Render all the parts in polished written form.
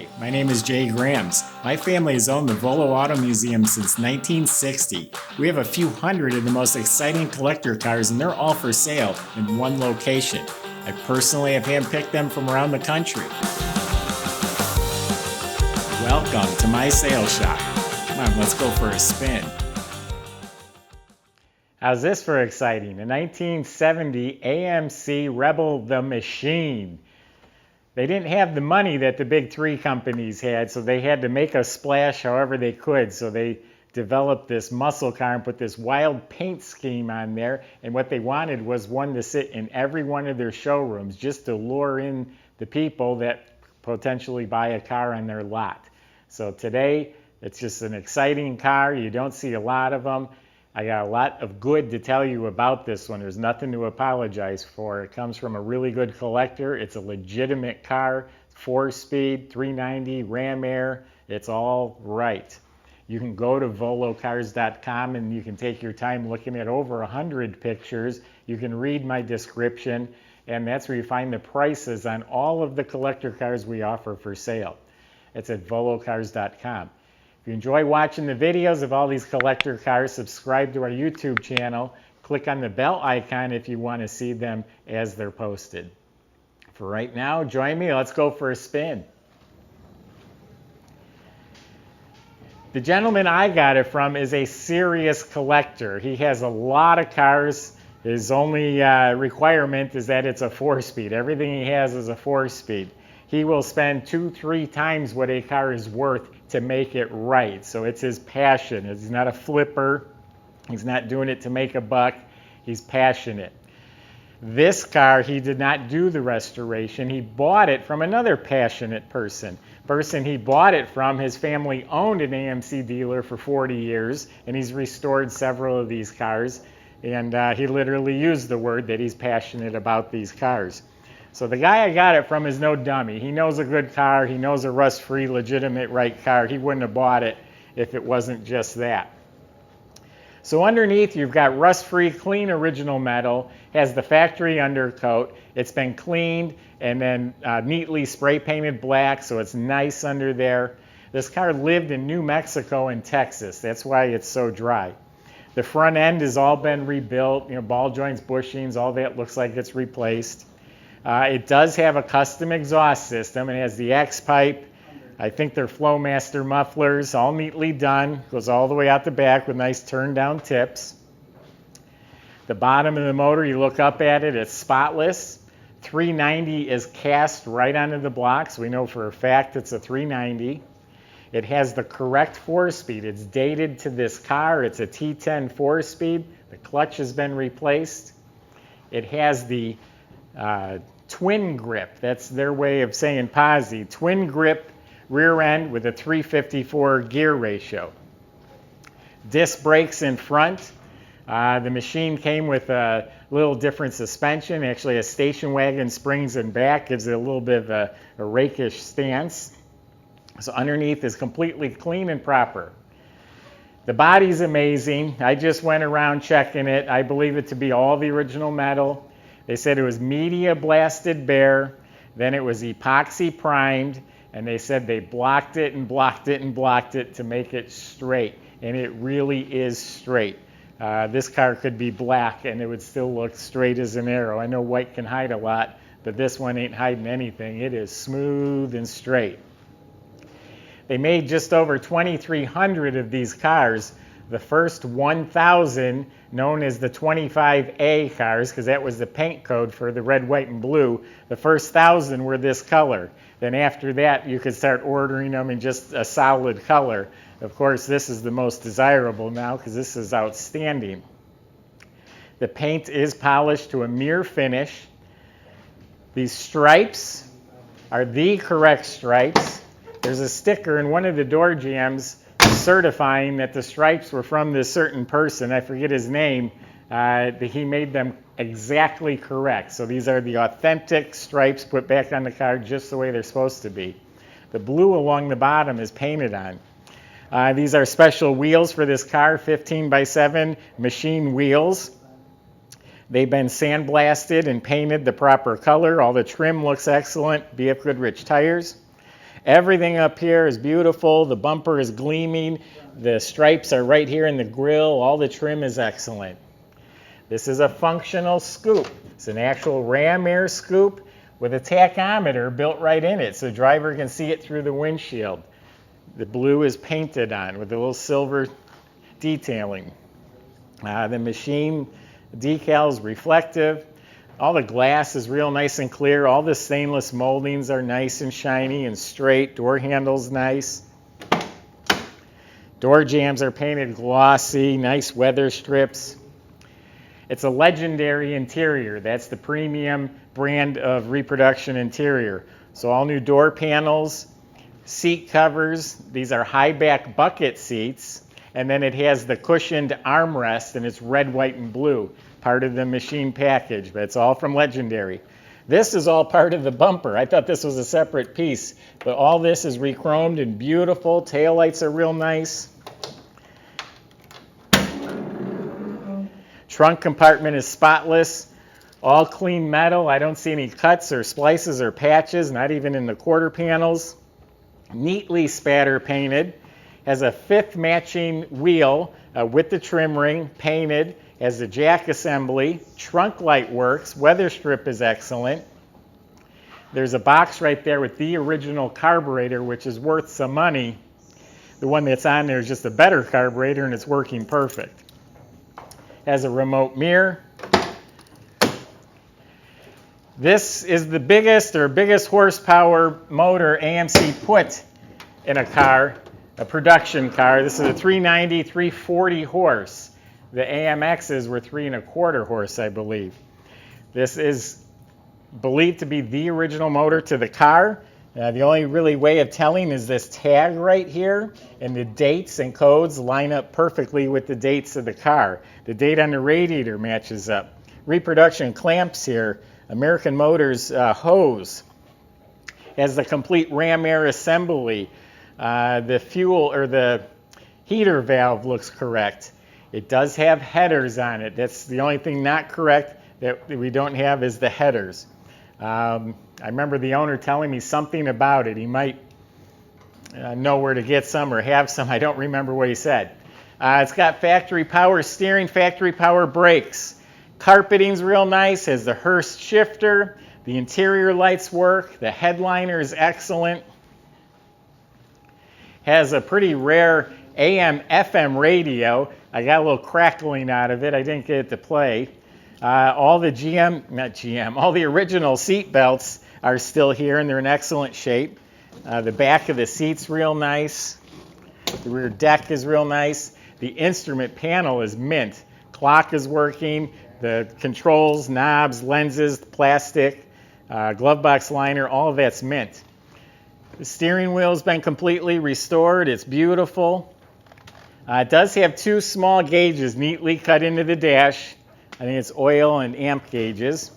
Hi, my name is Jay Grams. My family has owned the Volo Auto Museum since 1960. We have a few hundred of the most exciting collector cars and they're all for sale in one location. I personally have handpicked them from around the country. Welcome to my sales shop. Come on, let's go for a spin. How's this for exciting? A 1970 AMC Rebel Machine. They didn't have the money that the big three companies had, so they had to make a splash however they could. So they developed this muscle car and put this wild paint scheme on there. And what they wanted was one to sit in every one of their showrooms just to lure in the people that potentially buy a car on their lot. So today, it's just an exciting car. You don't see a lot of them. I got a lot of good to tell you about this one. There's nothing to apologize for. It comes from a really good collector. It's a legitimate car, 4-speed, 390, Ram Air. It's all right. You can go to volocars.com and you can take your time looking at over 100 pictures. You can read my description, and that's where you find the prices on all of the collector cars we offer for sale. It's at volocars.com. If you enjoy watching the videos of all these collector cars, subscribe to our YouTube channel. Click on the bell icon if you want to see them as they're posted. For right now, join me. Let's go for a spin. The gentleman I got it from is a serious collector. He has a lot of cars. His only requirement is that it's a 4-speed. Everything he has is a 4-speed. He will spend 2-3 times what a car is worth to make it right. So it's his passion. He's not a flipper. He's not doing it to make a buck. He's passionate. This car, he did not do the restoration. He bought it from another passionate person. He bought it from, his family owned an AMC dealer for 40 years, and he's restored several of these cars. And he literally used the word that he's passionate about these cars. So the guy I got it from is no dummy. He knows a good car. He knows a rust-free, legitimate, right car. He wouldn't have bought it if it wasn't just that. So underneath, you've got rust-free, clean original metal. Has the factory undercoat. It's been cleaned and then neatly spray-painted black, so it's nice under there. This car lived in New Mexico and Texas. That's why it's so dry. The front end has all been rebuilt. Ball joints, bushings, all that looks like it's replaced. It does have a custom exhaust system. It has the X-pipe. I think they're Flowmaster mufflers, all neatly done. Goes all the way out the back with nice turn-down tips. The bottom of the motor, you look up at it, it's spotless. 390 is cast right onto the block, so we know for a fact it's a 390. It has the correct 4-speed. It's dated to this car. It's a T10 4-speed. The clutch has been replaced. It has the twin grip. That's their way of saying posi. Twin grip rear end with a 354 gear ratio. Disc brakes in front. The machine came with a little different suspension. Actually, a station wagon springs in back, gives it a little bit of a rakish stance. So underneath is completely clean and proper. The body's amazing. I just went around checking it. I believe it to be all the original metal. They said it was media blasted bare, then it was epoxy primed, and they said they blocked it and blocked it and blocked it to make it straight. And it really is straight. This car could be black and it would still look straight as an arrow. I know white can hide a lot, but this one ain't hiding anything. It is smooth and straight. They made just over 2,300 of these cars. The first 1,000, known as the 25A cars, because that was the paint code for the red, white, and blue, the first 1,000 were this color. Then after that, you could start ordering them in just a solid color. Of course, this is the most desirable now because this is outstanding. The paint is polished to a mirror finish. These stripes are the correct stripes. There's a sticker in one of the door jambs certifying that the stripes were from this certain person. I forget his name. He made them exactly correct. So these are the authentic stripes put back on the car just the way they're supposed to be. The blue along the bottom is painted on. These are special wheels for this car, 15x7 machine wheels. They've been sandblasted and painted the proper color. All the trim looks excellent. BF Goodrich tires. Everything up here is beautiful. The bumper is gleaming. The stripes are right here in the grill. All the trim is excellent. This is a functional scoop. It's an actual ram air scoop with a tachometer built right in it so the driver can see it through the windshield. The blue is painted on with a little silver detailing. The machine decals reflective. All the glass is real nice and clear. All the stainless moldings are nice and shiny and straight. Door handle's nice. Door jambs are painted glossy, nice weather strips. It's a legendary interior. That's the premium brand of reproduction interior. So all new door panels, seat covers. These are high back bucket seats. And then it has the cushioned armrest, and it's red, white, and blue, part of the machine package, but it's all from Legendary. This is all part of the bumper. I thought this was a separate piece, but all this is re-chromed and beautiful. Taillights are real nice. Trunk compartment is spotless, all clean metal. I don't see any cuts or splices or patches, not even in the quarter panels. Neatly spatter painted. Has a fifth matching wheel with the trim ring painted. Has the jack assembly. Trunk light works. Weather strip is excellent. There's a box right there with the original carburetor, which is worth some money. The one that's on there is just a better carburetor, and it's working perfect. Has a remote mirror. This is the biggest horsepower motor AMC put in a car. A production car. This is a 390, 340 horse. The AMXs were 3¼ horse, I believe. This is believed to be the original motor to the car. The only really way of telling is this tag right here, and the dates and codes line up perfectly with the dates of the car. The date on the radiator matches up. Reproduction clamps here. American Motors hose. Has the complete ram air assembly. The fuel or the heater valve looks correct. It does have headers on it. That's the only thing not correct that we don't have is the headers. I remember the owner telling me something about it. He might know where to get some or have some. I don't remember what he said. It's got factory power steering, factory power brakes. Carpeting's real nice. Has the Hurst shifter. The interior lights work. The headliner is excellent. Has a pretty rare AM/FM radio. I got a little crackling out of it. I didn't get it to play. All the all the original seat belts are still here, and they're in excellent shape. The back of the seat's real nice. The rear deck is real nice. The instrument panel is mint. Clock is working. The controls, knobs, lenses, plastic, glove box liner, all of that's mint. The steering wheel's been completely restored. It's beautiful. It does have two small gauges neatly cut into the dash. I think it's oil and amp gauges.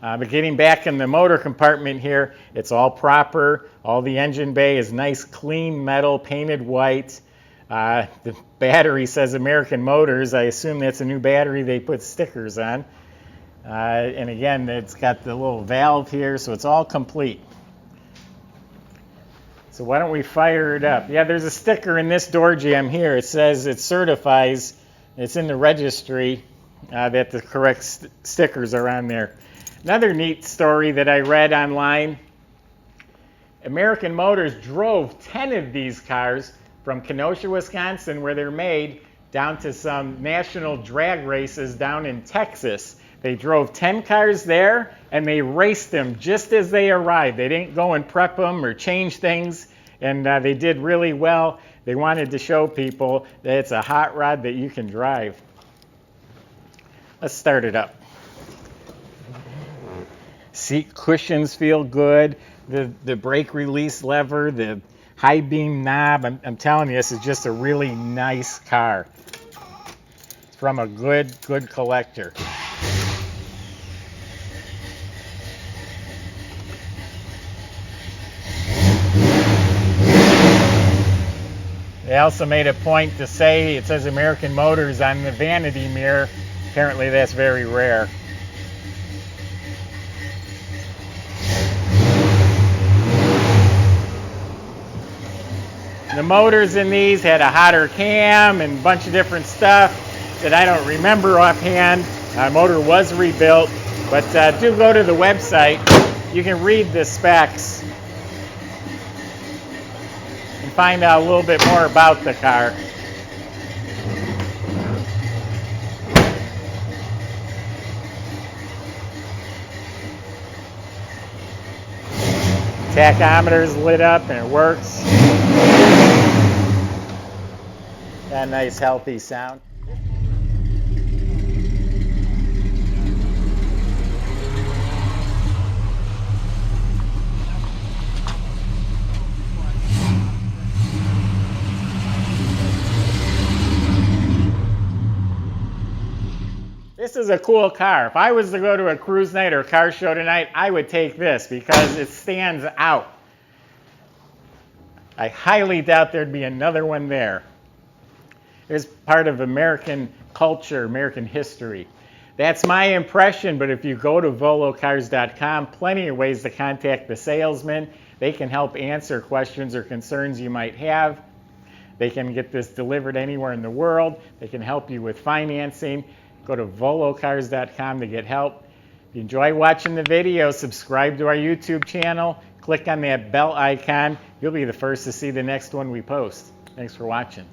But getting back in the motor compartment here, it's all proper. All the engine bay is nice, clean metal, painted white. The battery says American Motors. I assume that's a new battery they put stickers on. And again, it's got the little valve here, so it's all complete. So why don't we fire it up? Yeah, there's a sticker in this door jamb here. It says it certifies, it's in the registry, that the correct stickers are on there. Another neat story that I read online, American Motors drove 10 of these cars from Kenosha, Wisconsin, where they're made, down to some national drag races down in Texas. They drove 10 cars there, and they raced them just as they arrived. They didn't go and prep them or change things, and they did really well. They wanted to show people that it's a hot rod that you can drive. Let's start it up. Seat cushions feel good. The brake release lever, the high beam knob. I'm telling you, this is just a really nice car. It's from a good collector. They also made a point to say it says American Motors on the vanity mirror. Apparently that's very rare. The motors in these had a hotter cam and a bunch of different stuff that I don't remember offhand. Motor was rebuilt, but do go to the website. You can read the specs and find out a little bit more about the car. Tachometer's lit up and it works. Got a nice healthy sound. This is a cool car. If I was to go to a cruise night or a car show tonight, I would take this because it stands out. I highly doubt there'd be another one there. It's part of American culture, American history. That's my impression, but if you go to volocars.com, plenty of ways to contact the salesman. They can help answer questions or concerns you might have. They can get this delivered anywhere in the world. They can help you with financing. Go to volocars.com to get help. If you enjoy watching the video, subscribe to our YouTube channel. Click on that bell icon. You'll be the first to see the next one we post. Thanks for watching.